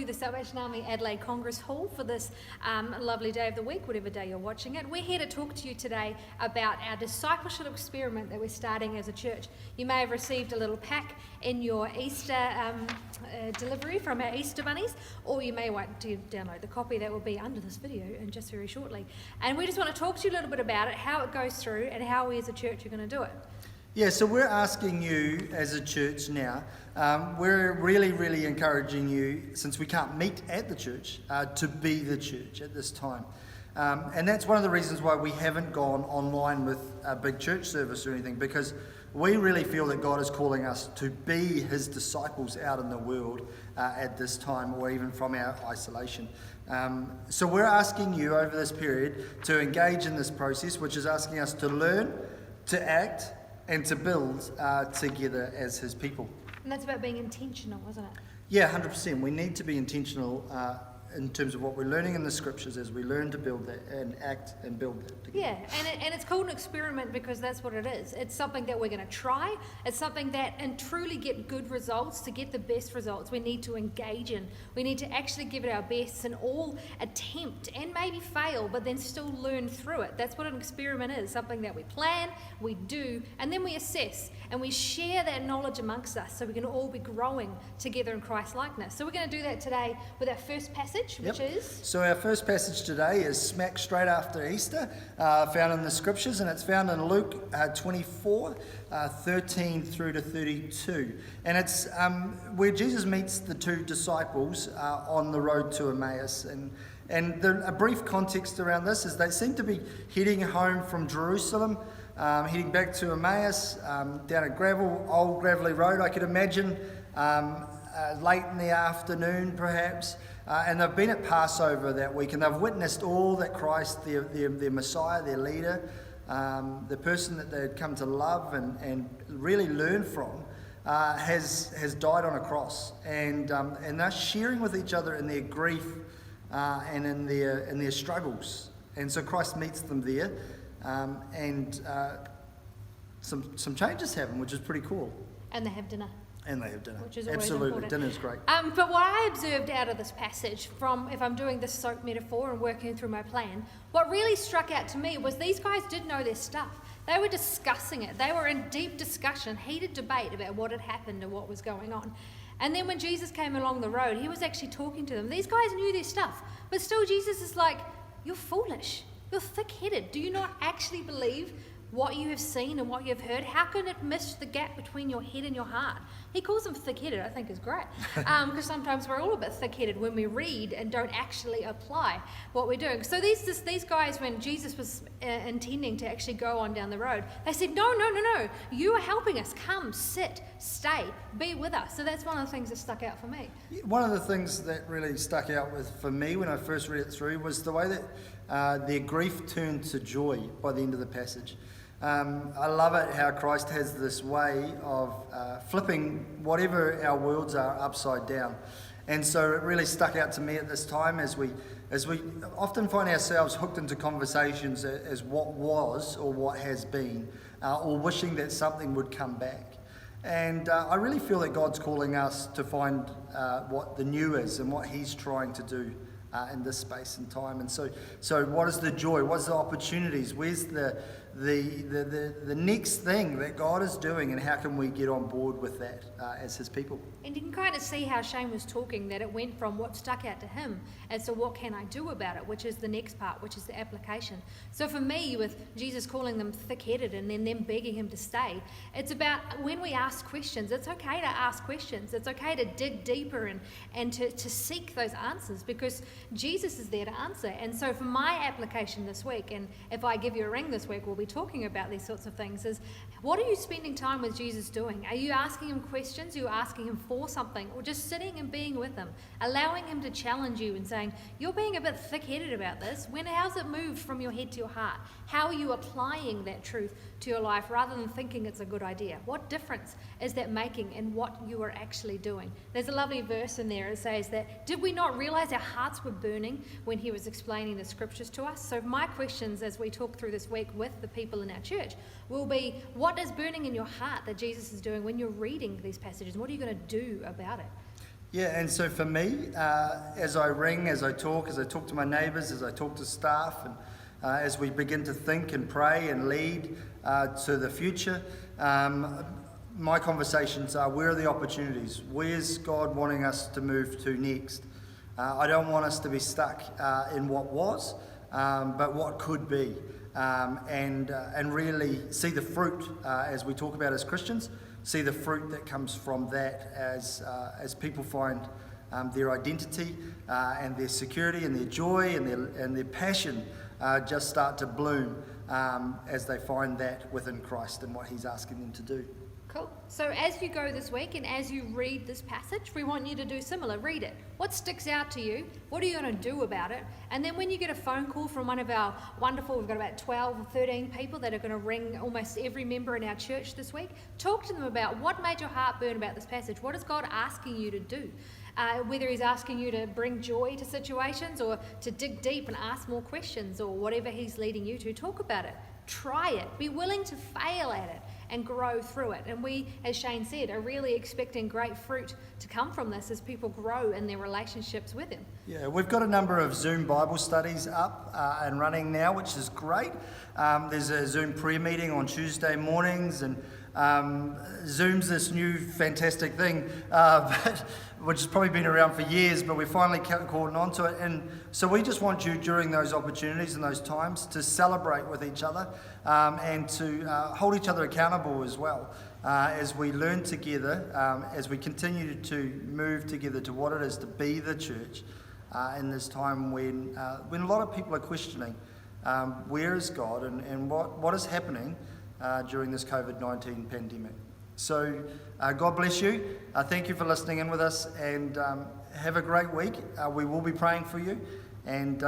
the Salvation Army Adelaide Congress Hall for this lovely day of the week, whatever day you're watching it. We're here to talk to you today about our Discipleship Experiment that we're starting as a church. You may have received a little pack in your Easter delivery from our Easter bunnies, or you may want to download the copy that will be under this video and just very shortly. And we just want to talk to you a little bit about it, how it goes through, and how we as a church are going to do it. Yeah, so we're asking you as a church now, we're really encouraging you, since we can't meet at the church, to be the church at this time. And that's one of the reasons why we haven't gone online with a big church service or anything, because we really feel that God is calling us to be his disciples out in the world at this time, or even from our isolation. So we're asking you over this period to engage in this process, which is asking us to learn, to act, and to build together as his people. And that's about being intentional, isn't it? Yeah, 100%. We need to be intentional in terms of what we're learning in the scriptures as we learn to build that and act and build that together. Yeah, and it's called an experiment because that's what it is. It's something that we're going to try. It's something that, and truly get good results, to get the best results, we need to engage in. We need to actually give it our best and all attempt and maybe fail, but then still learn through it. That's what an experiment is, something that we plan, we do, and then we assess, and we share that knowledge amongst us so we can all be growing together in Christ-likeness. So we're going to do that today with our first passage, which is? So our first passage today is smack straight after Easter, found in the scriptures, and it's found in Luke 24, 13 through to 32. And it's where Jesus meets the two disciples on the road to Emmaus. And a brief context around this is they seem to be heading home from Jerusalem, heading back to Emmaus, down a old gravelly road, I could imagine, late in the afternoon perhaps. And they've been at Passover that week, and they've witnessed all that Christ, their Messiah, their leader, the person that they had come to love and really learn from, has died on a cross. And they're sharing with each other in their grief and in their struggles. And so Christ meets them there, and some changes happen, which is pretty cool. And they have dinner. And they have dinner. Which is always absolutely important. Dinner's great. But what I observed out of this passage, from if I'm doing this soap metaphor and working through my plan, what really struck out to me was these guys did know their stuff. They were discussing it. They were in deep discussion, heated debate about what had happened and what was going on. And then when Jesus came along the road, he was actually talking to them. These guys knew their stuff, but still Jesus is like, "You're foolish. You're thick-headed. Do you not actually believe what you have seen and what you have heard? How can it miss the gap between your head and your heart?" He calls them thick-headed, I think is great. Because sometimes we're all a bit thick-headed when we read and don't actually apply what we're doing. So these guys, when Jesus was intending to actually go on down the road, they said, no, you are helping us. Come, sit, stay, be with us. So that's one of the things that stuck out for me. One of the things that really stuck out for me when I first read it through was the way that their grief turned to joy by the end of the passage. I love it how Christ has this way of flipping whatever our worlds are upside down. And so it really stuck out to me at this time as we often find ourselves hooked into conversations as what was or what has been, or wishing that something would come back. And I really feel that God's calling us to find what the new is and what he's trying to do in this space and time. And so what is the joy? What's the opportunities? Where's the next thing that God is doing, and how can we get on board with that as his people? And you can kind of see how Shane was talking, that it went from what stuck out to him as to what can I do about it, which is the next part, which is the application. So for me, with Jesus calling them thick-headed and then them begging him to stay, it's about when we ask questions, it's okay to ask questions. It's okay to dig deeper and to seek those answers, because Jesus is there to answer. And so for my application this week, and if I give you a ring this week, we'll be talking about these sorts of things, is what are you spending time with Jesus doing? Are you asking him questions? Are you asking him for something? Or just sitting and being with him, allowing him to challenge you and saying, you're being a bit thick-headed about this. How's it moved from your head to your heart? How are you applying that truth to your life rather than thinking it's a good idea? What difference is that making in what you are actually doing? There's a lovely verse in there. It says that, did we not realize our hearts were burning when he was explaining the scriptures to us? So my questions as we talk through this week with the people in our church will be, what is burning in your heart that Jesus is doing when you're reading these passages? What are you going to do about it? Yeah, and so for me, as I ring, as I talk to my neighbours, as I talk to staff, and as we begin to think and pray and lead to the future, my conversations are, where are the opportunities? Where's God wanting us to move to next? I don't want us to be stuck in what was, but what could be, and really see the fruit as we talk about as Christians, see the fruit that comes from that as people find their identity and their security and their joy and their passion just start to bloom as they find that within Christ and what He's asking them to do. Cool. So as you go this week and as you read this passage, we want you to do similar. Read it. What sticks out to you? What are you going to do about it? And then when you get a phone call from one of our wonderful, we've got about 12 or 13 people that are going to ring almost every member in our church this week, talk to them about what made your heart burn about this passage. What is God asking you to do? Whether He's asking you to bring joy to situations or to dig deep and ask more questions or whatever He's leading you to, talk about it. Try it. Be willing to fail at it and grow through it. And we, as Shane said, are really expecting great fruit to come from this as people grow in their relationships with Him. Yeah, we've got a number of Zoom Bible studies up and running now, which is great. There's a Zoom prayer meeting on Tuesday mornings, and Zoom's this new fantastic thing, which has probably been around for years, but we finally caught on to it. And so we just want you, during those opportunities and those times, to celebrate with each other and to hold each other accountable as well, as we learn together, as we continue to move together to what it is to be the church in this time when a lot of people are questioning where is God and what is happening during this COVID-19 pandemic. So God bless you. Thank you for listening in with us, and have a great week. We will be praying for you, and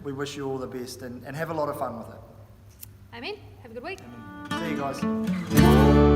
we wish you all the best and have a lot of fun with it. Amen. Have a good week. Amen. See you guys.